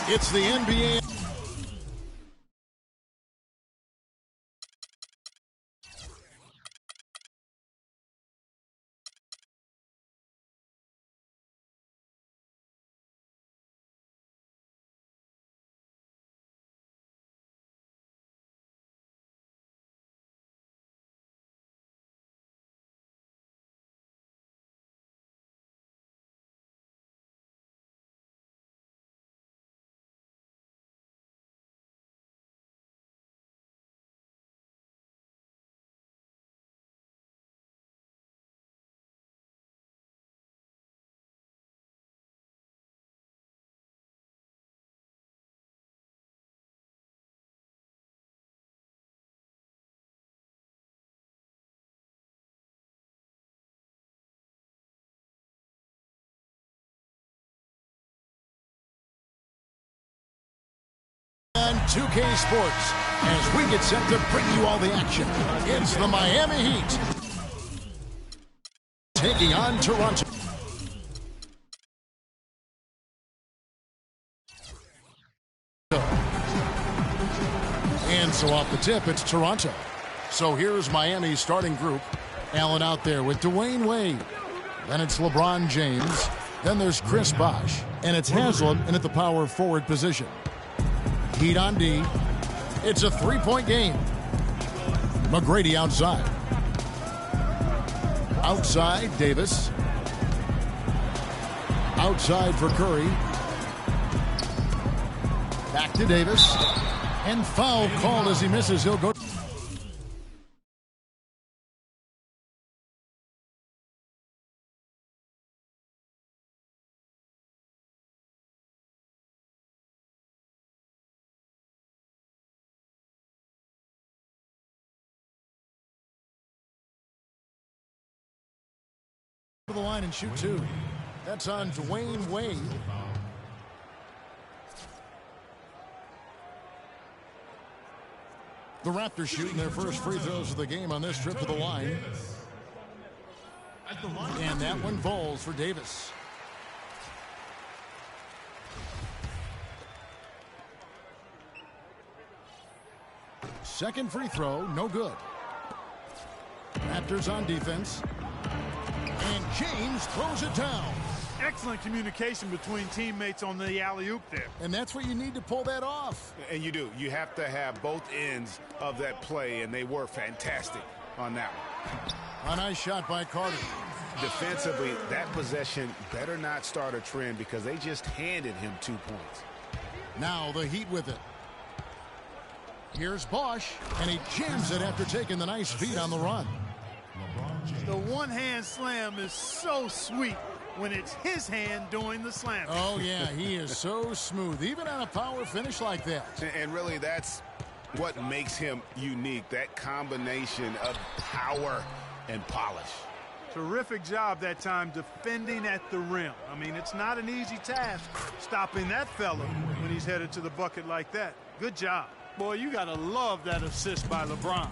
It's the NBA. On 2K Sports, as we get set to bring you all the action, it's the Miami Heat taking on Toronto. And so off the tip, it's Toronto. So here's Miami's starting group. Allen out there with Dwayne Wade. Then it's LeBron James. Then there's Chris Bosh. And it's Haslam in at the power forward position. Heat on D. It's a three-point game. McGrady outside. Outside, Davis. Outside for Curry. Back to Davis. And foul called as he misses. He'll go. To the line and shoot two. That's on Dwayne Wade. The Raptors shooting their first free throws of the game on this trip to the line. And that one falls for Davis. Second free throw, no good. Raptors on defense. And James throws it down. Excellent communication between teammates on the alley-oop there. And that's what you need to pull that off. And you do. You have to have both ends of that play, and they were fantastic on that one. A nice shot by Carter. Defensively, that possession better not start a trend because they just handed him 2 points. Now the Heat with it. Here's Bosh, and he jams it after taking the nice feed on the run. The one-hand slam is so sweet when it's his hand doing the slam. Oh, yeah, he is so smooth, even on a power finish like that. And really, that's what makes him unique, that combination of power and polish. Terrific job that time defending at the rim. I mean, it's not an easy task stopping that fella when he's headed to the bucket like that. Good job. Boy, you got to love that assist by LeBron.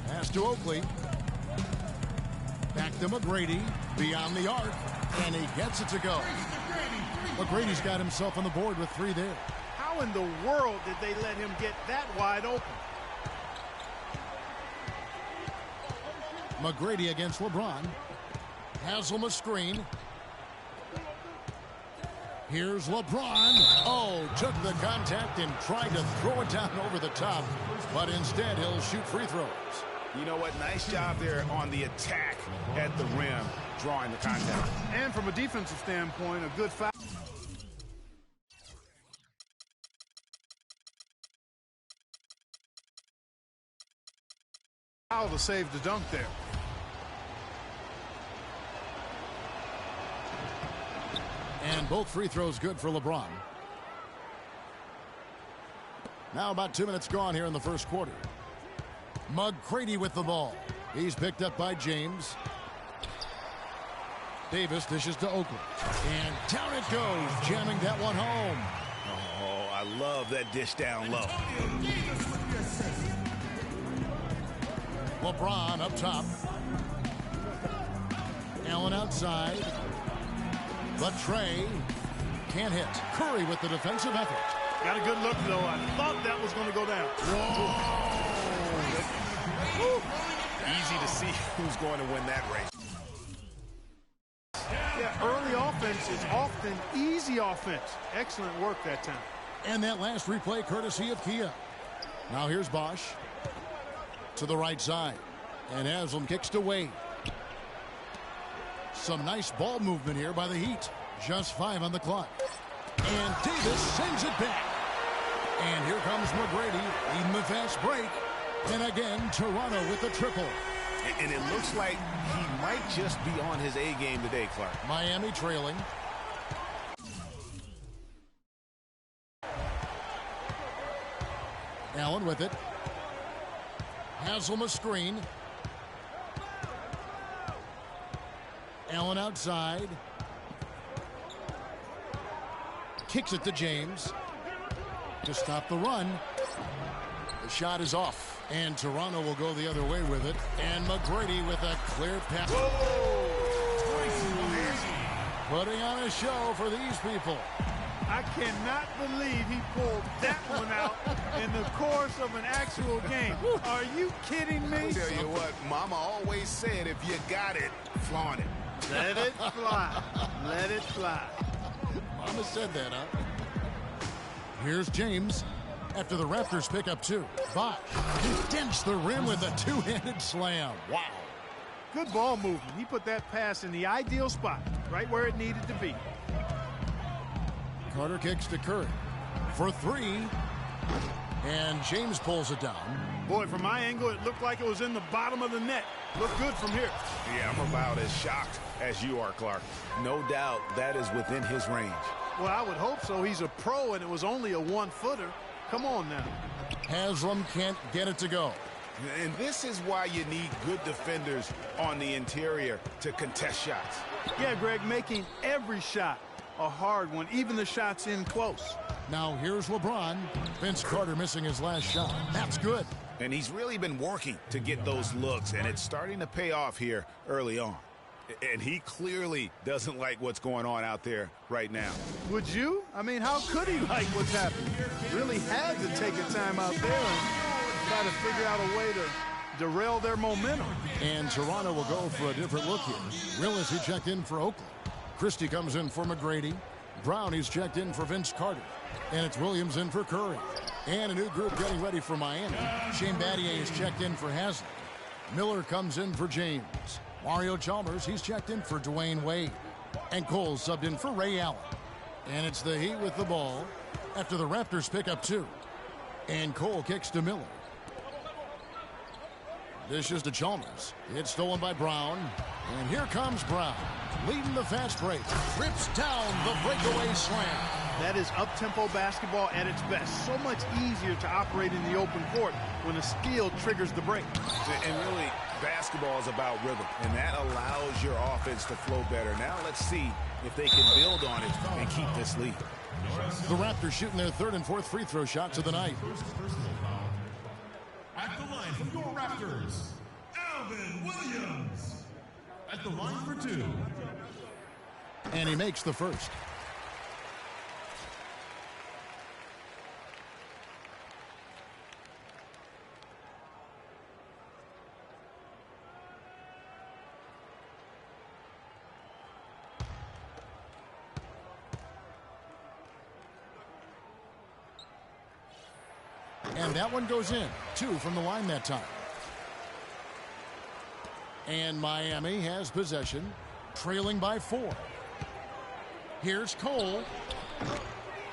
Pass to Oakley. Back to McGrady, beyond the arc, and he gets it to go. McGrady's got himself on the board with 3 there. How in the world did they let him get that wide open? McGrady against LeBron. Haslam a screen. Here's LeBron. Oh, took the contact and tried to throw it down over the top, but instead he'll shoot free throws. You know what? Nice job there on the attack at the rim, drawing the contact. And from a defensive standpoint, a good foul. Foul to save the dunk there. And both free throws good for LeBron. Now about 2 minutes gone here in the first quarter. McGrady with the ball. He's picked up by James. Davis dishes to Oakley. And down it goes, jamming that one home. Oh, I love that dish down low. LeBron up top. Allen outside. The tray. Can't hit. Curry with the defensive effort. Got a good look, though. I thought that was going to go down. Whoa. Easy to see who's going to win that race. Yeah, early offense is often easy offense. Excellent work that time. And that last replay courtesy of Kia. Now here's Bosch to the right side. And Haslam kicks to Wade. Some nice ball movement here by the Heat. Just 5 on the clock. And Davis sends it back. And here comes McGrady leading the fast break. And again, Toronto with the triple. And it looks like he might just be on his A game today, Clark. Miami trailing. Allen with it. Haslam a screen. Allen outside. Kicks it to James to stop the run. The shot is off. And Toronto will go the other way with it. And McGrady with a clear pass. Putting on a show for these people. I cannot believe he pulled that one out in the course of an actual game. Are you kidding me? I'll tell you what, Mama always said, if you got it, flaunt it. Let it fly. Let it fly. Mama said that, huh? Here's James. After the Raptors pick up 2. Bosch dents the rim with a two-handed slam. Wow. Good ball movement. He put that pass in the ideal spot, right where it needed to be. Carter kicks to Curry for 3. And James pulls it down. Boy, from my angle, it looked like it was in the bottom of the net. Looked good from here. Yeah, I'm about as shocked as you are, Clark. No doubt that is within his range. Well, I would hope so. He's a pro, and it was only a 1-footer. Come on now. Haslam can't get it to go. And this is why you need good defenders on the interior to contest shots. Yeah, Greg, making every shot a hard one, even the shots in close. Now here's LeBron. Vince Carter missing his last shot. That's good. And he's really been working to get those looks, and it's starting to pay off here early on. And he clearly doesn't like what's going on out there right now. Would you? I mean, how could he like what's happening? Really had to take a time out there and try to figure out a way to derail their momentum. And Toronto will go for a different look here. Willis, he checked in for Oakland. Christie comes in for McGrady. Brown, he's checked in for Vince Carter. And it's Williams in for Curry. And a new group getting ready for Miami. Shane Battier is checked in for Haslam. Miller comes in for James. Mario Chalmers, he's checked in for Dwayne Wade. And Cole subbed in for Ray Allen. And it's the Heat with the ball after the Raptors pick up 2. And Cole kicks to Miller. Dishes to Chalmers. It's stolen by Brown. And here comes Brown, leading the fast break. Rips down the breakaway slam. That is up-tempo basketball at its best. So much easier to operate in the open court when a steal triggers the break. And really, basketball is about rhythm, and that allows your offense to flow better. Now let's see if they can build on it and keep this lead. The Raptors shooting their 3rd and 4th free throw shots of the night. At the line for your Raptors, Alvin Williams. At the line for 2. And he makes the first. And that one goes in. 2 from the line that time. And Miami has possession, trailing by 4. Here's Cole.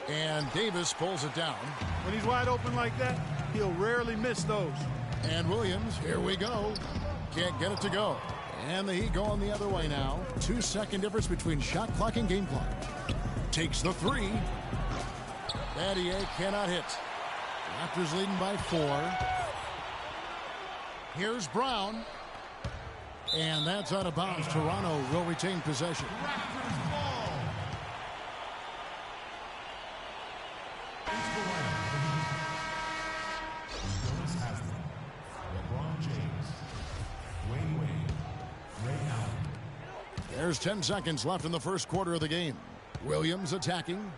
And Davis pulls it down. When he's wide open like that, he'll rarely miss those. And Williams, here we go. Can't get it to go. And the Heat going the other way now. 2-second difference between shot clock and game clock. Takes the 3. Battier cannot hit. Raptors leading by 4. Here's Brown. And that's out of bounds. Toronto will retain possession. Raptors ball. Jonas Haslam, LeBron James, Dwayne Wade, Ray Allen. There's 10 seconds left in the first quarter of the game. Williams attacking.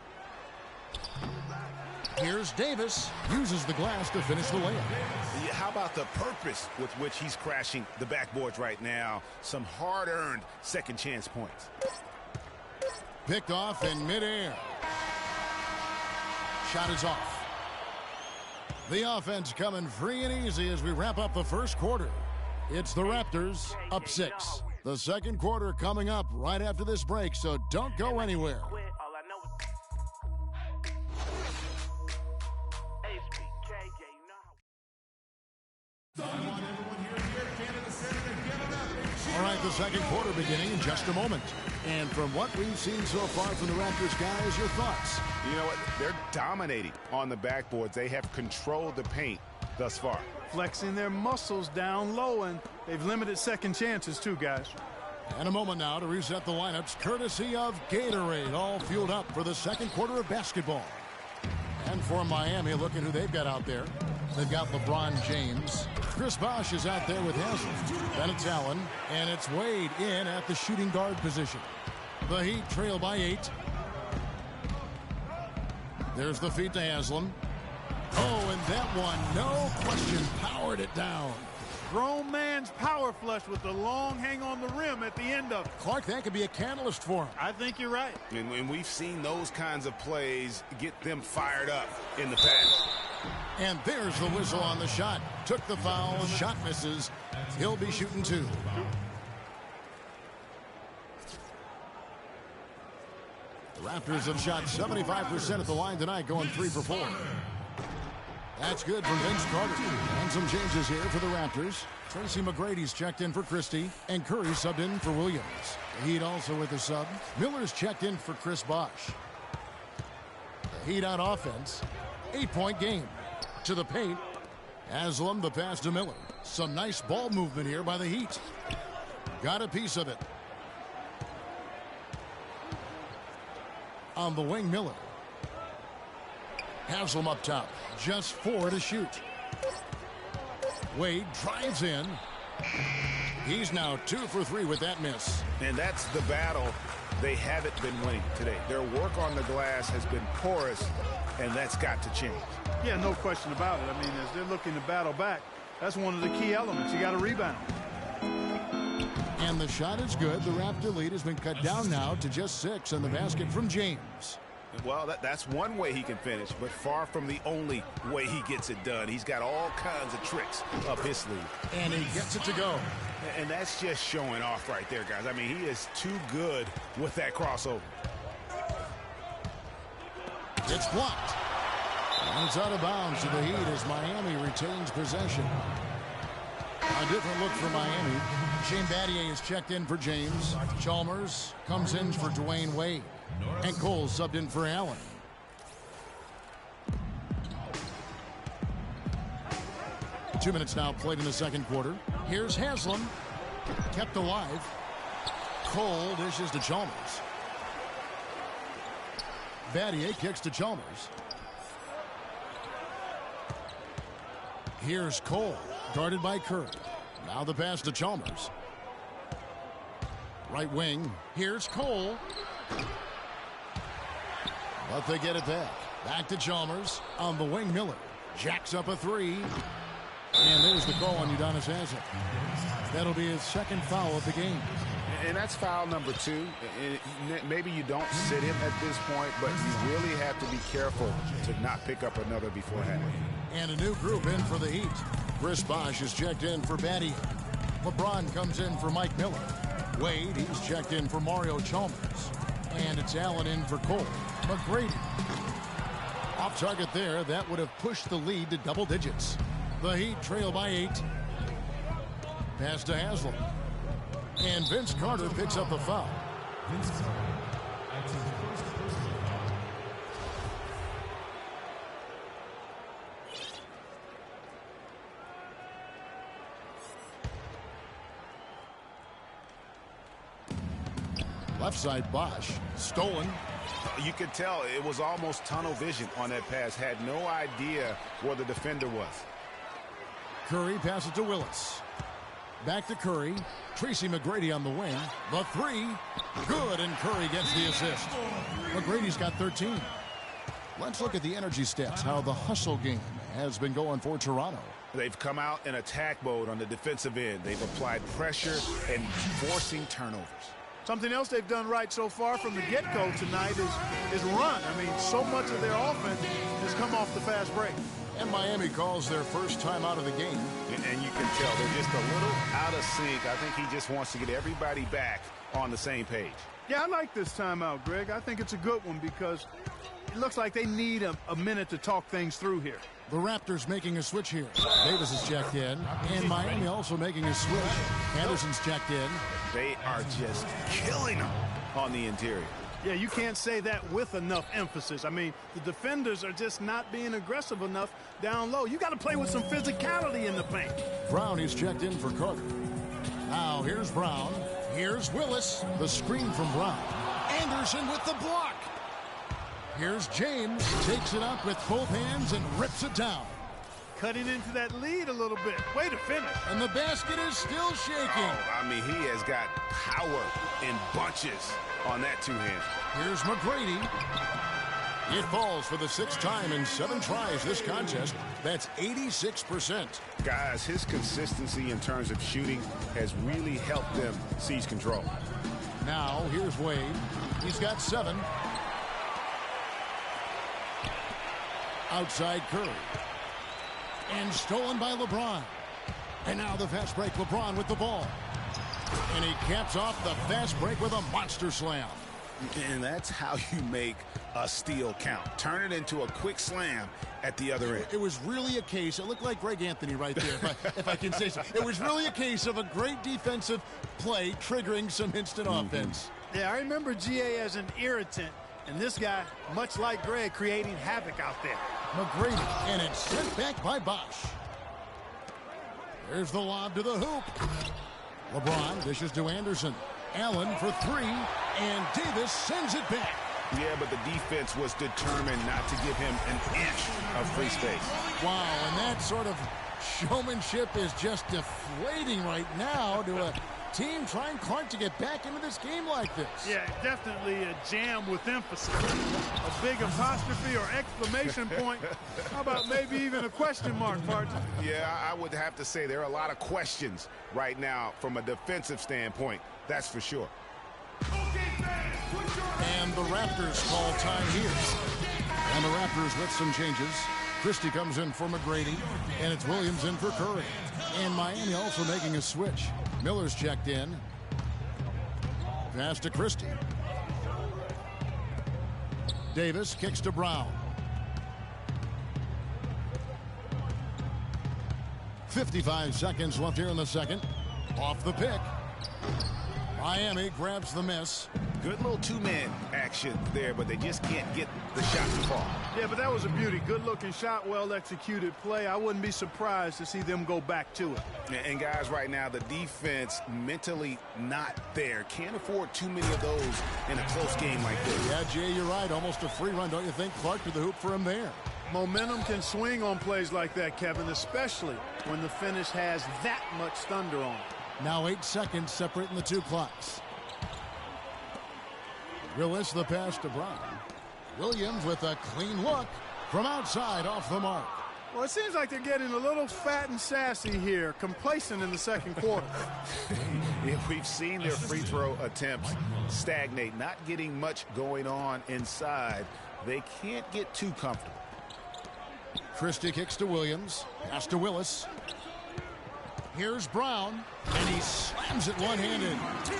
Here's Davis. Uses the glass to finish the layup. Yeah, how about the purpose with which he's crashing the backboards right now? Some hard-earned second chance points. Picked off in midair. Shot is off. The offense coming free and easy as we wrap up the first quarter. It's the Raptors up 6. The second quarter coming up right after this break, so don't go anywhere. All right, the second quarter beginning in just a moment. And from what we've seen so far from the Raptors, guys, your thoughts? You know what? They're dominating on the backboards. They have controlled the paint thus far. Flexing their muscles down low, and they've limited second chances too, guys. And a moment now to reset the lineups, courtesy of Gatorade, all fueled up for the second quarter of basketball. And for Miami, look at who they've got out there. They've got LeBron James. Chris Bosh is out there with Haslam. Then it's Allen, and it's Wade in at the shooting guard position. The Heat trail by 8. There's the feed to Haslam. Oh, and that one, no question, powered it down. Grown man's power flush with the long hang on the rim at the end of it. Clark, that could be a catalyst for him. I think you're right. And we've seen those kinds of plays get them fired up in the past. And there's the whistle on the shot. Took the foul, shot misses. He'll be shooting 2. The Raptors have shot 75% at the line tonight, going 3 for 4. That's good from Vince Carter. And some changes here for the Raptors. Tracy McGrady's checked in for Christie, and Curry subbed in for Williams. The Heat also with a sub. Miller's checked in for Chris Bosh. The Heat on offense. 8-point game. To the paint. Haslam, the pass to Miller. Some nice ball movement here by the Heat. Got a piece of it. On the wing, Miller. Haslam up top. Just 4 to shoot. Wade drives in. He's now 2 for 3 with that miss. And that's the battle they haven't been winning today. Their work on the glass has been porous, and that's got to change. Yeah, no question about it. I mean, as they're looking to battle back, that's one of the key elements. You got to rebound. And the shot is good. The Raptor lead has been cut down now to just 6 on the basket from James. Well, that's one way he can finish, but far from the only way he gets it done. He's got all kinds of tricks up his sleeve. And he gets it to go. And that's just showing off right there, guys. I mean, he is too good with that crossover. It's blocked. And it's out of bounds to the Heat as Miami retains possession. A different look for Miami. Shane Battier is checked in for James. Chalmers comes in for Dwayne Wade. And Cole subbed in for Allen. Two minutes now played in the second quarter. Here's Haslam. Kept alive. Cole dishes to Chalmers. Battier kicks to Chalmers. Here's Cole, guarded by Curry. Now the pass to Chalmers. Right wing. Here's Cole. But they get it back. Back to Chalmers. On the wing, Miller. Jacks up a 3. And there's the call on Udonis Haslam. That'll be his second foul of the game. And that's foul number 2. Maybe you don't sit him at this point, but you really have to be careful to not pick up another beforehand. And a new group in for the Heat. Chris Bosh is checked in for Battier. LeBron comes in for Mike Miller. Wade, he's checked in for Mario Chalmers. And it's Allen in for Cole. McGrady. Off target there. That would have pushed the lead to double digits. The Heat trail by 8. Pass to Haslam. And Vince Carter picks up the foul. Left side, Bosh. Stolen. You could tell it was almost tunnel vision on that pass. Had no idea where the defender was. Curry passes to Willis. Back to Curry. Tracy McGrady on the wing. The three. Good, and Curry gets the assist. McGrady's got 13. Let's look at the energy stats, how the hustle game has been going for Toronto. They've come out in attack mode on the defensive end. They've applied pressure and forcing turnovers. Something else they've done right so far from the get-go tonight is run. I mean, so much of their offense has come off the fast break. And Miami calls their first time out of the game. And you can tell they're just a little out of sync. I think he just wants to get everybody back on the same page. Yeah, I like this timeout, Greg. I think it's a good one because it looks like they need a minute to talk things through here. The Raptors making a switch here. Davis is checked in, and Miami also making a switch. Anderson's checked in. They are just killing them on the interior. Yeah, you can't say that with enough emphasis. I mean, the defenders are just not being aggressive enough down low. You got to play with some physicality in the paint. Brown is checked in for Carter. Now here's Brown. Here's Willis. The screen from Brown. Anderson with the block. Here's James. Takes it up with both hands and rips it down. Cutting into that lead a little bit. Way to finish. And the basket is still shaking. Oh, I mean, he has got power in bunches on that two-hand. Here's McGrady. It falls for the sixth time in 7 tries this contest. That's 86%. Guys, his consistency in terms of shooting has really helped them seize control. Now, here's Wade. He's got 7. Outside Curry. And stolen by LeBron. And now the fast break. LeBron with the ball. And he caps off the fast break with a monster slam. And that's how you make a steal count. Turn it into a quick slam at the other end. It was really a case. It looked like Greg Anthony right there, if I can say so. It was really a case of a great defensive play triggering some instant offense. Yeah, I remember GA as an irritant. And this guy, much like Greg, creating havoc out there. McGrady, and it's sent back by Bosch. There's the lob to the hoop. LeBron dishes to Anderson. Allen for 3, and Davis sends it back. Yeah, but the defense was determined not to give him an inch of free space. Wow, and that sort of showmanship is just deflating right now to a team trying hard to get back into this game like this. Yeah, definitely a jam with emphasis. A big apostrophe or exclamation point. How about maybe even a question mark, partner? Yeah, I would have to say there are a lot of questions right now from a defensive standpoint. That's for sure. And the Raptors call time here. And the Raptors with some changes. Christie comes in for McGrady, and it's Williams in for Curry. And Miami also making a switch. Miller's checked in. Pass to Christie. Davis kicks to Brown. 55 seconds left here in the second. Off the pick. Miami grabs the miss. Good little two-man action there, but they just can't get the shot to fall. Yeah, but that was a beauty. Good-looking shot, well-executed play. I wouldn't be surprised to see them go back to it. And guys, right now, the defense mentally not there. Can't afford too many of those in a close game like this. Yeah, Jay, you're right. Almost a free run, don't you think? Clark to the hoop for him there. Momentum can swing on plays like that, Kevin, especially when the finish has that much thunder on it. Now 8 seconds separating the two clocks. Willis the pass to Brown. Williams with a clean look from outside off the mark. Well, it seems like they're getting a little fat and sassy here, complacent in the second quarter. If we've seen their free throw attempts stagnate, not getting much going on inside, they can't get too comfortable. Christie kicks to Williams. Pass to Willis. Here's Brown, and he slams it one-handed.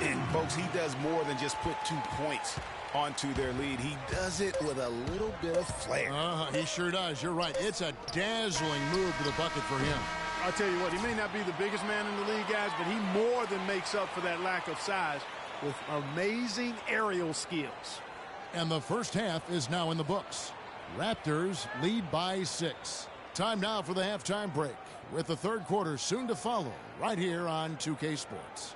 And, folks, he does more than just put 2 points onto their lead. He does it with a little bit of flair. He sure does. You're right. It's a dazzling move to the bucket for him. I'll tell you what, he may not be the biggest man in the league, guys, but he more than makes up for that lack of size with amazing aerial skills. And the first half is now in the books. Raptors lead by 6. Time now for the halftime break, with the third quarter soon to follow right here on 2K Sports.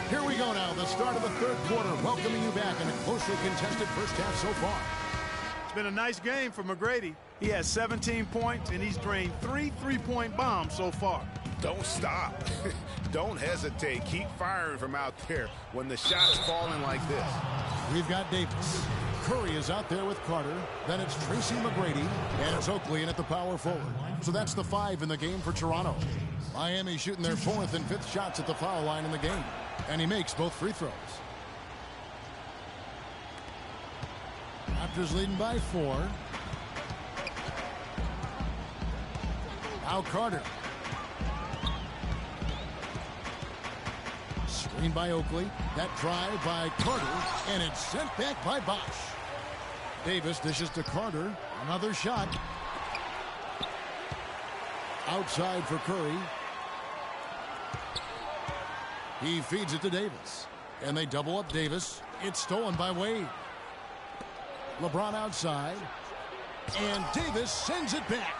Here we go now, the start of the third quarter, welcoming you back in a closely contested first half so far. It's been a nice game for McGrady. He has 17 points, and he's drained 3 three-point bombs so far. Don't stop. Don't hesitate. Keep firing from out there when the shot's falling like this. We've got Davis. Curry is out there with Carter. Then it's Tracy McGrady, and it's Oakley in at the power forward. So that's the 5 in the game for Toronto. Miami shooting their 4th and 5th shots at the foul line in the game. And he makes both free throws. Raptors leading by 4. Now Carter. Screen by Oakley. That drive by Carter. And it's sent back by Bosch. Davis dishes to Carter. Another shot. Outside for Curry. He feeds it to Davis. And they double up Davis. It's stolen by Wade. LeBron outside. And Davis sends it back.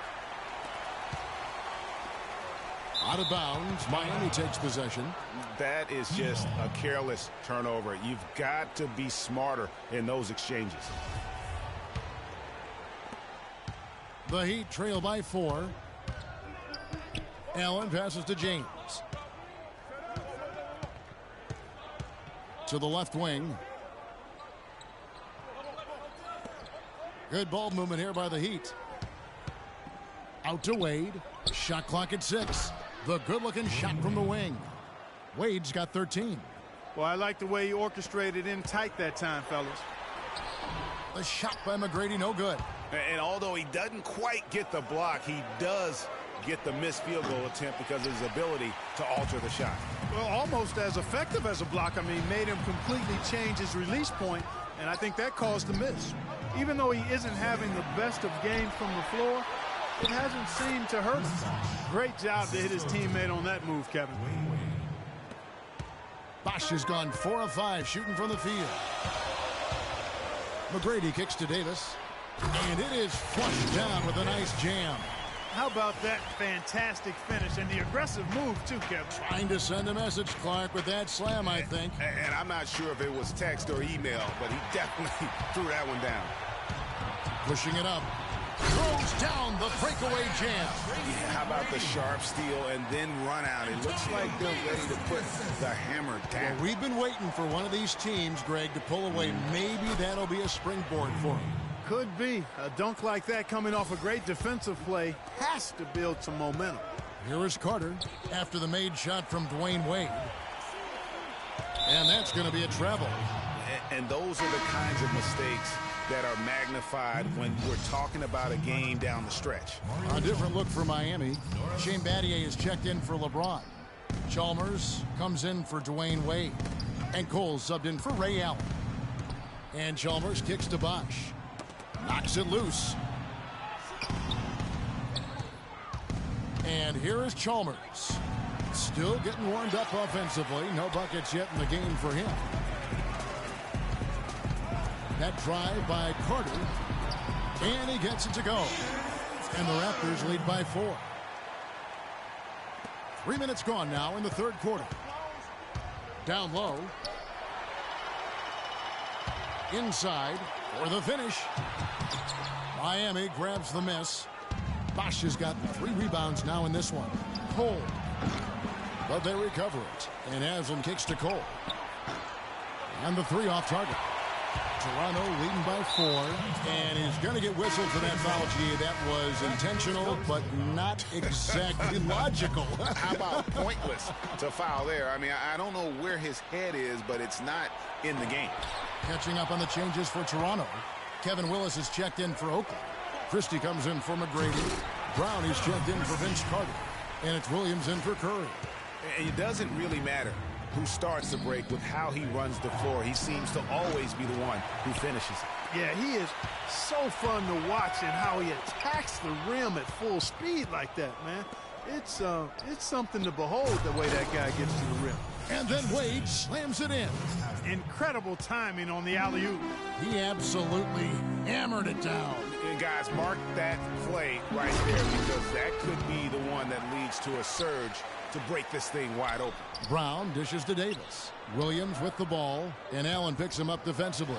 Out of bounds. Miami takes possession. That is just a careless turnover. You've got to be smarter in those exchanges. The Heat trail by 4. Allen passes to James. To the left wing. Good ball movement here by the Heat. Out to Wade. Shot clock at 6. The good-looking shot from the wing. Wade's got 13. Well, I like the way he orchestrated in tight that time, fellas. The shot by McGrady, no good. And although he doesn't quite get the block, he does get the missed field goal attempt because of his ability to alter the shot. Well, almost as effective as a block. I mean, made him completely change his release point, and I think that caused the miss. Even though he isn't having the best of games from the floor, it hasn't seemed to hurt him. Great job to hit his teammate on that move, Kevin. Bosch has gone 4 of 5 shooting from the field. McGrady kicks to Davis. And it is flushed down with a nice jam. How about that fantastic finish and the aggressive move, too, Kevin? Trying to send a message, Clark, with that slam, I think. And I'm not sure if it was text or email, but he definitely threw that one down. Pushing it up. Throws down the breakaway jam. Yeah, how about the sharp steal and then run out? It looks like they're ready to put the hammer down. Well, we've been waiting for one of these teams, Greg, to pull away. Maybe that'll be a springboard for him. Could be. A dunk like that coming off a great defensive play has to build some momentum. Here is Carter after the made shot from Dwayne Wade. And that's going to be a travel. And those are the kinds of mistakes that are magnified when we're talking about a game down the stretch. A different look for Miami. Shane Battier is checked in for LeBron. Chalmers comes in for Dwayne Wade. And Cole subbed in for Ray Allen. And Chalmers kicks to Bosch. Knocks it loose. And here is Chalmers. Still getting warmed up offensively. No buckets yet in the game for him. That drive by Carter. And he gets it to go. And the Raptors lead by 4. 3 minutes gone now in the third quarter. Down low. Inside for the finish. Miami grabs the miss. Bosch has got 3 rebounds now in this one. Cole. But they recover it. And Haslam kicks to Cole. And the 3 off target. Toronto leading by 4. And he's going to get whistled for that foul, G. That was intentional, but not exactly logical. How about pointless to foul there? I mean, I don't know where his head is, but it's not in the game. Catching up on the changes for Toronto. Kevin Willis is checked in for Oakland. Christie comes in for McGrady. Brown is checked in for Vince Carter. And it's Williams in for Curry. And it doesn't really matter who starts the break with how he runs the floor. He seems to always be the one who finishes it. Yeah, he is so fun to watch and how he attacks the rim at full speed like that, man. It's something to behold the way that guy gets to the rim. And then Wade slams it in. Incredible timing on the alley-oop. He absolutely hammered it down. And guys, mark that play right there because that could be the one that leads to a surge to break this thing wide open. Brown dishes to Davis. Williams with the ball, and Allen picks him up defensively.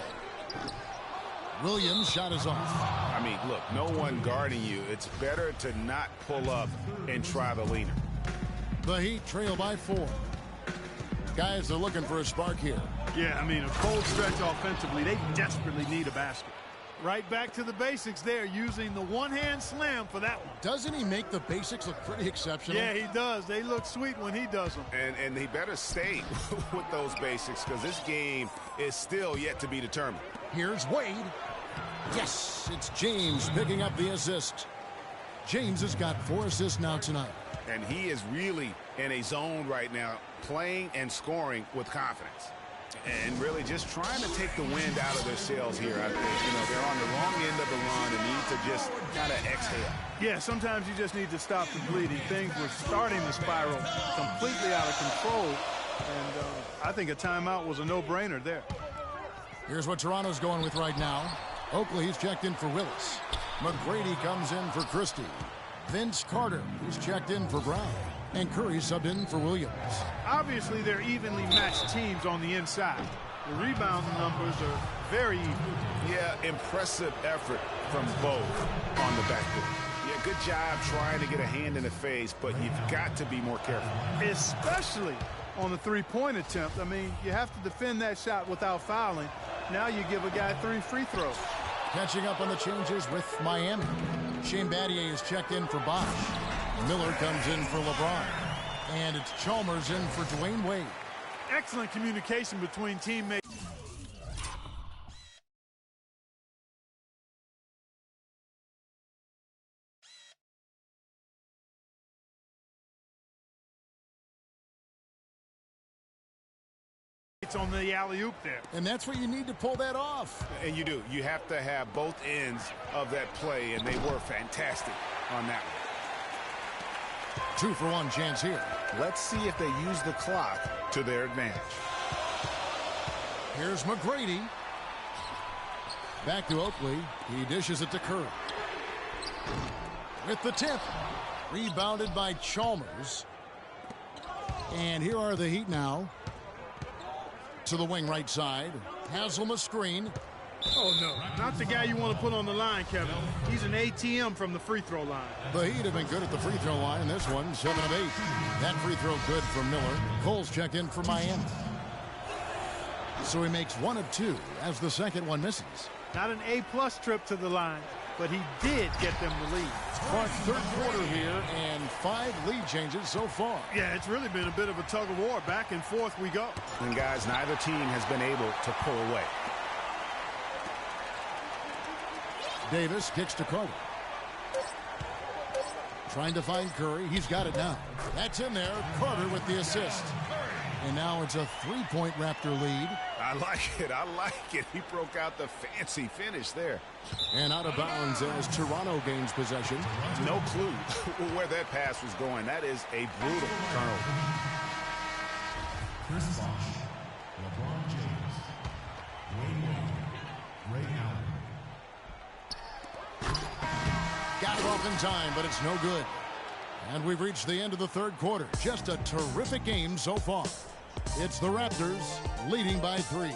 Williams' shot is off. I mean, look, no one guarding you. It's better to not pull up and try the leaner. The Heat trail by 4. Guys are looking for a spark here. Yeah, I mean, a cold stretch offensively. They desperately need a basket. Right back to the basics there, using the one-hand slam for that one. Doesn't he make the basics look pretty exceptional? Yeah, he does. They look sweet when he does them. And he better stay with those basics because this game is still yet to be determined. Here's Wade. Yes, it's James picking up the assist. James has got 4 assists now tonight. And he is really in a zone right now, playing and scoring with confidence. And really just trying to take the wind out of their sails here. I think, you know, they're on the wrong end of the run and need to just kind of exhale. Yeah, sometimes you just need to stop the bleeding. Things were starting to spiral completely out of control. And I think a timeout was a no-brainer there. Here's what Toronto's going with right now. Oakley's checked in for Willis. McGrady comes in for Christie. Vince Carter is checked in for Brown. And Curry subbed in for Williams. Obviously, they're evenly matched teams on the inside. The rebound numbers are very even. Yeah, impressive effort from both on the backcourt. Yeah, good job trying to get a hand in the face, but you've got to be more careful. Especially on the three-point attempt. I mean, you have to defend that shot without fouling. Now you give a guy 3 free throws. Catching up on the changes with Miami. Shane Battier is checked in for Bosch. Miller comes in for LeBron. And it's Chalmers in for Dwayne Wade. Excellent communication between teammates. On the alley-oop there. And that's what you need to pull that off. And you do. You have to have both ends of that play, and they were fantastic on that one. 2-for-1 chance here. Let's see if they use the clock to their advantage. Here's McGrady. Back to Oakley. He dishes it to Curry. With the tip. Rebounded by Chalmers. And here are the Heat now. To the wing right side. Haslam a screen. Oh, no. Not the guy you want to put on the line, Kevin. He's an ATM from the free throw line. The Heat have been good at the free throw line. This one, 7 of 8. That free throw good from Miller. Cole's checked in for Miami. So he makes 1 of 2 as the second one misses. Not an A-plus trip to the line, but he did get them the lead. Clark's third quarter here and 5 lead changes so far. Yeah, it's really been a bit of a tug of war. Back and forth we go. And guys, neither team has been able to pull away. Davis kicks to Carter. Trying to find Curry. He's got it now. That's in there. Carter with the assist. And now it's a 3-point Raptor lead. I like it. I like it. He broke out the fancy finish there. And out of bounds as Toronto gains possession. No clue where that pass was going. That is a brutal turnover. Chris Bosh, LeBron James, Dwayne Wade, Ray Allen. Got it off in time, but it's no good. And we've reached the end of the third quarter. Just a terrific game so far. It's the Raptors leading by 3.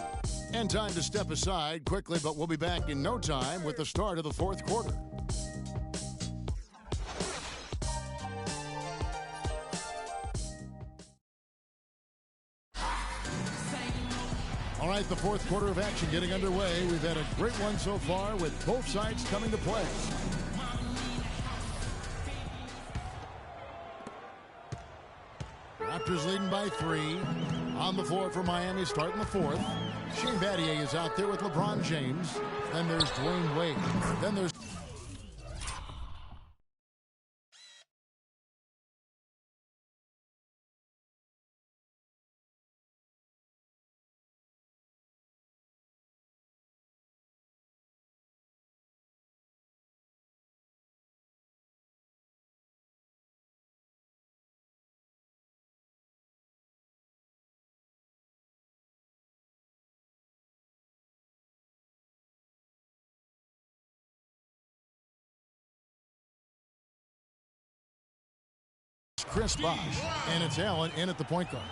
And time to step aside quickly, but we'll be back in no time with the start of the fourth quarter. All right, the fourth quarter of action getting underway. We've had a great one so far with both sides coming to play. Raptors leading by 3. On the floor for Miami starting the fourth. Shane Battier is out there with LeBron James. Then there's Dwayne Wade. Then there's Chris Bosh. And it's Allen in at the point guard.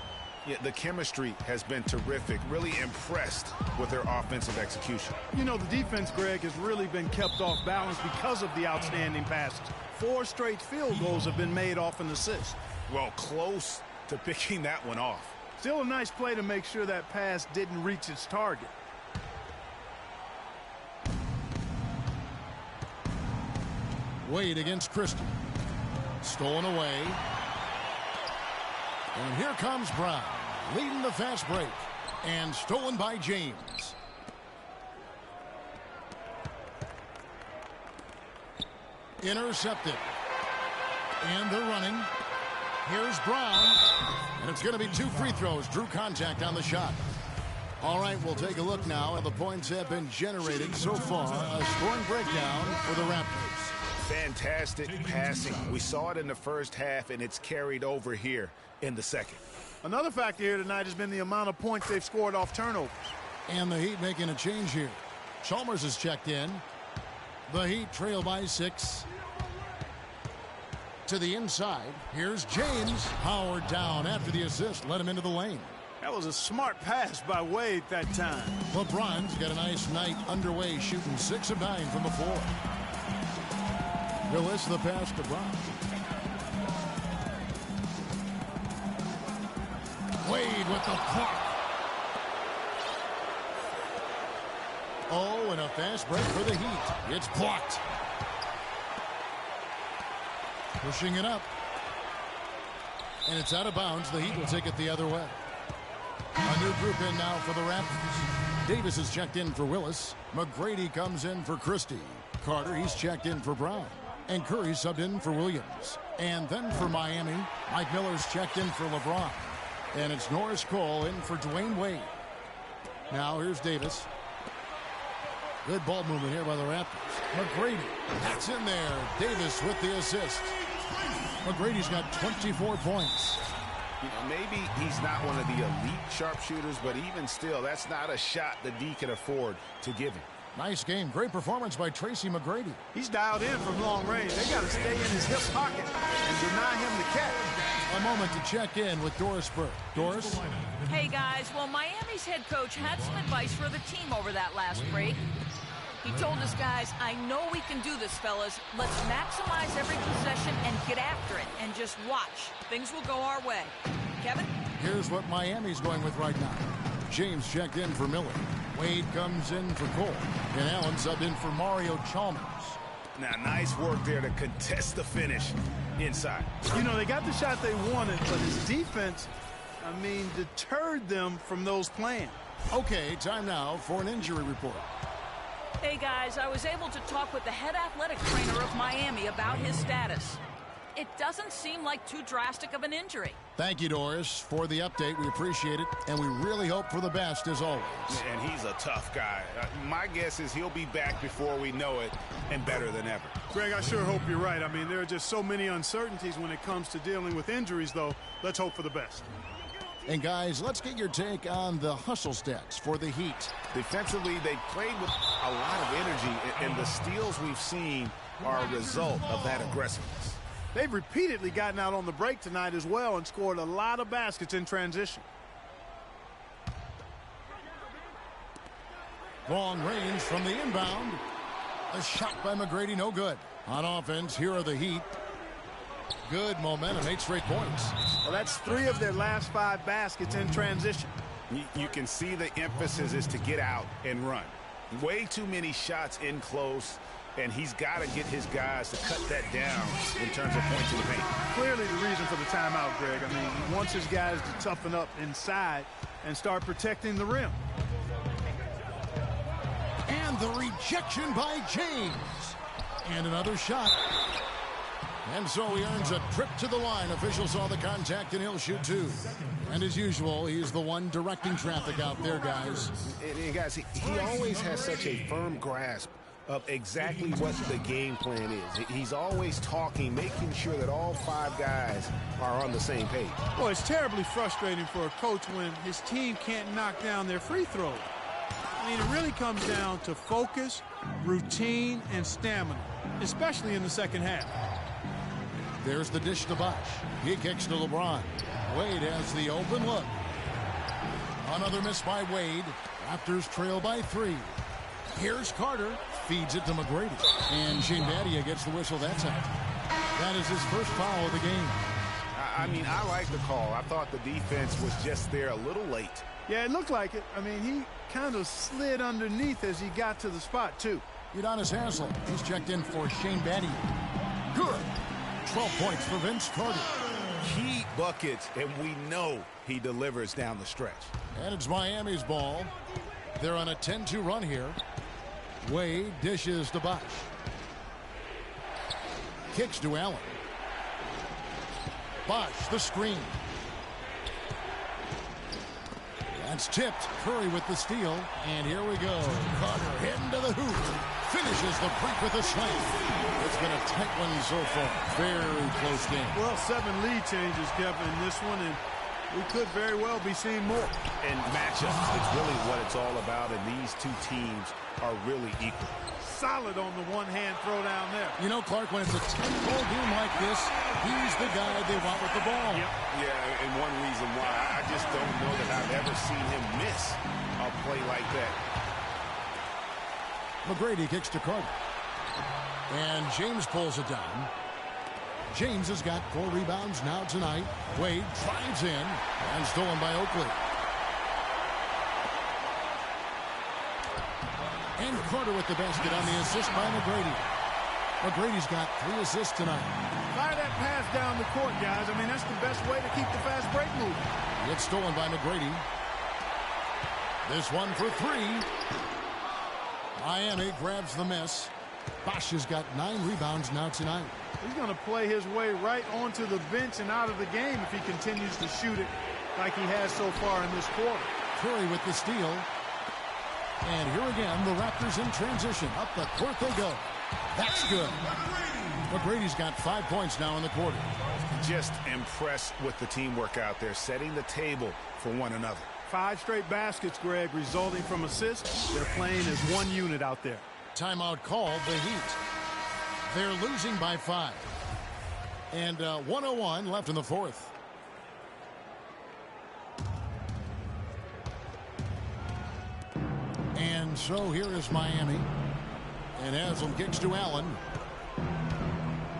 Yeah, the chemistry has been terrific. Really impressed with their offensive execution. You know, the defense, Greg, has really been kept off balance because of the outstanding passes. 4 straight field goals have been made off an assist. Well, close to picking that one off. Still a nice play to make sure that pass didn't reach its target. Wade against Christie. Stolen away. And here comes Brown, leading the fast break. And stolen by James. Intercepted. And they're running. Here's Brown. And it's going to be 2 free throws. Drew contact on the shot. All right, we'll take a look now. The points have been generated so far. A scoring breakdown for the Raptors. Fantastic passing. We saw it in the first half, and it's carried over here in the second. Another factor here tonight has been the amount of points they've scored off turnovers. And the Heat making a change here. Chalmers is checked in. The Heat trail by 6. To the inside. Here's James. Howard down after the assist. Let him into the lane. That was a smart pass by Wade that time. LeBron's got a nice night underway, shooting 6 of 9 from the floor. Willis the pass to Brown. Wade with the block. Oh, and a fast break for the Heat. It's blocked. Pushing it up. And it's out of bounds. The Heat will take it the other way. A new group in now for the Raptors. Davis is checked in for Willis. McGrady comes in for Christie. Carter, he's checked in for Brown. And Curry subbed in for Williams. And then for Miami, Mike Miller's checked in for LeBron. And it's Norris Cole in for Dwayne Wade. Now here's Davis. Good ball movement here by the Raptors. McGrady, that's in there. Davis with the assist. McGrady's got 24 points. You know, maybe he's not one of the elite sharpshooters, but even still, that's not a shot the D can afford to give him. Nice game. Great performance by Tracy McGrady. He's dialed in from long range. They got to stay in his hip pocket and deny him the catch. A moment to check in with Doris Burke. Doris? Hey, guys. Well, Miami's head coach had some advice for the team over that last break. He told us, guys, I know we can do this, fellas. Let's maximize every possession and get after it and just watch. Things will go our way. Kevin? Here's what Miami's going with right now. James checked in for Miller. Wade comes in for Cole. And Allen subbed in for Mario Chalmers. Now, nice work there to contest the finish inside. You know, they got the shot they wanted, but his defense, deterred them from those plans. Okay, time now for an injury report. Hey, guys, I was able to talk with the head athletic trainer of Miami about his status. It doesn't seem like too drastic of an injury. Thank you, Doris, for the update. We appreciate it, and we really hope for the best as always. And he's a tough guy. My guess is he'll be back before we know it and better than ever. Greg, I sure hope you're right. There are just so many uncertainties when it comes to dealing with injuries, though. Let's hope for the best. And, guys, let's get your take on the hustle stats for the Heat. Defensively, they played with a lot of energy, and the steals we've seen are a result of that aggressiveness. They've repeatedly gotten out on the break tonight as well and scored a lot of baskets in transition. Long range from the inbound. A shot by McGrady, no good. On offense, here are the Heat. Good momentum, 8 straight points. Well, that's 3 of their last 5 baskets in transition. You can see the emphasis is to get out and run. Way too many shots in close, and he's got to get his guys to cut that down in terms of points in the paint. Clearly the reason for the timeout, Greg. He wants his guys to toughen up inside and start protecting the rim. And the rejection by James. And another shot. And so he earns a trip to the line. Official saw the contact, and he'll shoot 2. And as usual, he's the one directing traffic out there, guys. And guys, he always has such a firm grasp of exactly what the game plan is. He's always talking, making sure that all 5 guys are on the same page. Well, it's terribly frustrating for a coach when his team can't knock down their free throws. It really comes down to focus, routine, and stamina, especially in the second half. There's the dish to Bosh. He kicks to LeBron. Wade has the open look. Another miss by Wade. Raptors trail by 3. Here's Carter. Feeds it to McGrady. And Shane Battier gets the whistle that time. That is his first foul of the game. I mean, I like the call. I thought the defense was just there a little late. Yeah, it looked like it. I mean, he kind of slid underneath as he got to the spot, too. Udonis Haslem. He's checked in for Shane Battier. Good. 12 points for Vince Carter. Key buckets, and we know he delivers down the stretch. And it's Miami's ball. They're on a 10-2 run here. Wade dishes to Bosh. Kicks to Allen. Bosh, the screen. That's tipped. Curry with the steal. And here we go. Carter heading to the hoop. Finishes the break with a slam. It's been a tight one so far. Very close game. Well, 7 lead changes, Kevin, in this one, and we could very well be seeing more. And matchups, it's really what it's all about, and these two teams are really equal. Solid on the one-hand throw down there. You know, Clark, when it's a tight ball game like this, he's the guy they want with the ball. Yep. Yeah, and one reason why I just don't know that I've ever seen him miss a play like that. McGrady kicks to Carter. And James pulls it down. James has got 4 rebounds now tonight. Wade drives in and stolen by Oakley. And Carter with the basket on the assist by McGrady. McGrady's got 3 assists tonight. Fire that pass down the court, guys. I mean, that's the best way to keep the fast break moving. It's stolen by McGrady. This one for 3. Miami grabs the miss. Bosh has got 9 rebounds now tonight. He's going to play his way right onto the bench and out of the game if he continues to shoot it like he has so far in this quarter. Curry with the steal. And here again, the Raptors in transition. Up the court they go. That's good. McGrady's got 5 points now in the quarter. Just impressed with the teamwork out there, setting the table for one another. 5 straight baskets, Greg, resulting from assists. They're playing as one unit out there. Timeout called, the Heat. They're losing by 5. And 1:01 left in the 4th. And so here is Miami. And Haslem kicks to Allen.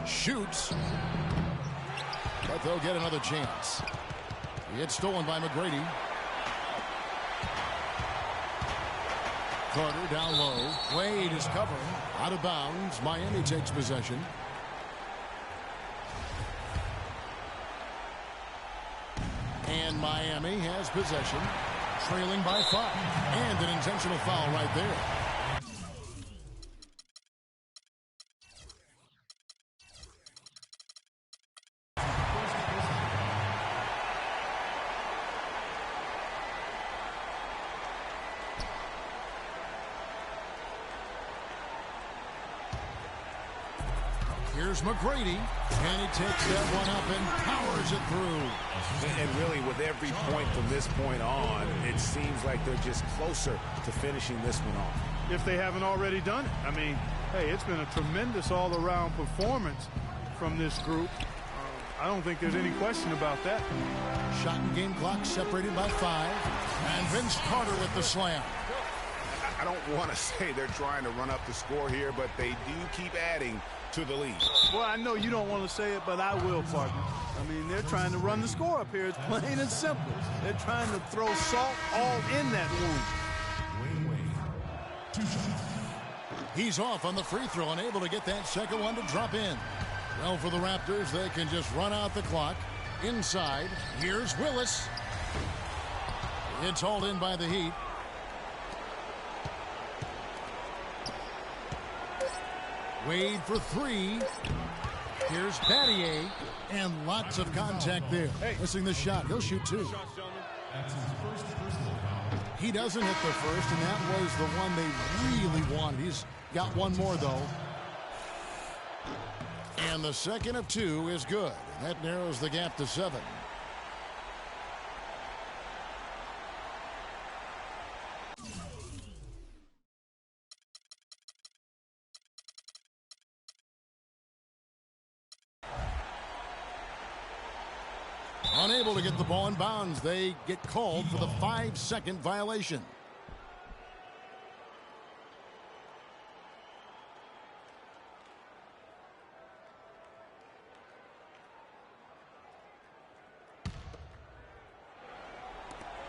Shoots. But they'll get another chance. It's stolen by McGrady. Carter down low. Wade is covering. Out of bounds. Miami takes possession. And Miami has possession. Trailing by 5. And an intentional foul right there. Here's McGrady, and he takes that one up and powers it through. And really, with every point from this point on, it seems like they're just closer to finishing this one off. If they haven't already done it. I mean, hey, it's been a tremendous all-around performance from this group. I don't think there's any question about that. Shot and game clock separated by 5. And Vince Carter with the slam. I don't want to say they're trying to run up the score here, but they do keep adding to the lead. Well, I know you don't want to say it, but I will, partner. I mean, they're trying to run the score up here. It's plain and simple. They're trying to throw salt all in that wound. Wade. 2 shots. He's off on the free throw and able to get that second one to drop in. Well, for the Raptors, they can just run out the clock. Inside, here's Willis. It's hauled in by the Heat. Wade for 3. Here's Battier. And lots of contact there. Missing the shot. He'll shoot 2. That's his first personal foul. He doesn't hit the first, and that was the one they really wanted. He's got one more, though. And the second of 2 is good. That narrows the gap to 7. unable to get the ball in bounds. They get called for the 5-second violation.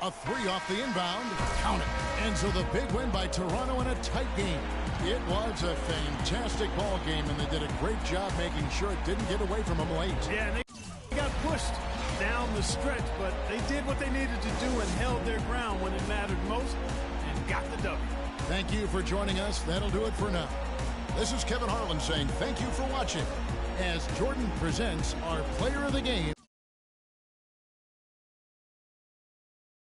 A 3 off the inbound. Count it. And so the big win by Toronto in a tight game. It was a fantastic ball game, and they did a great job making sure it didn't get away from them late. Yeah, and they got pushed down the stretch, but they did what they needed to do and held their ground when it mattered most and got the W. Thank you for joining us. That'll do it for now. This is Kevin Harlan saying thank you for watching as Jordan presents our player of the game,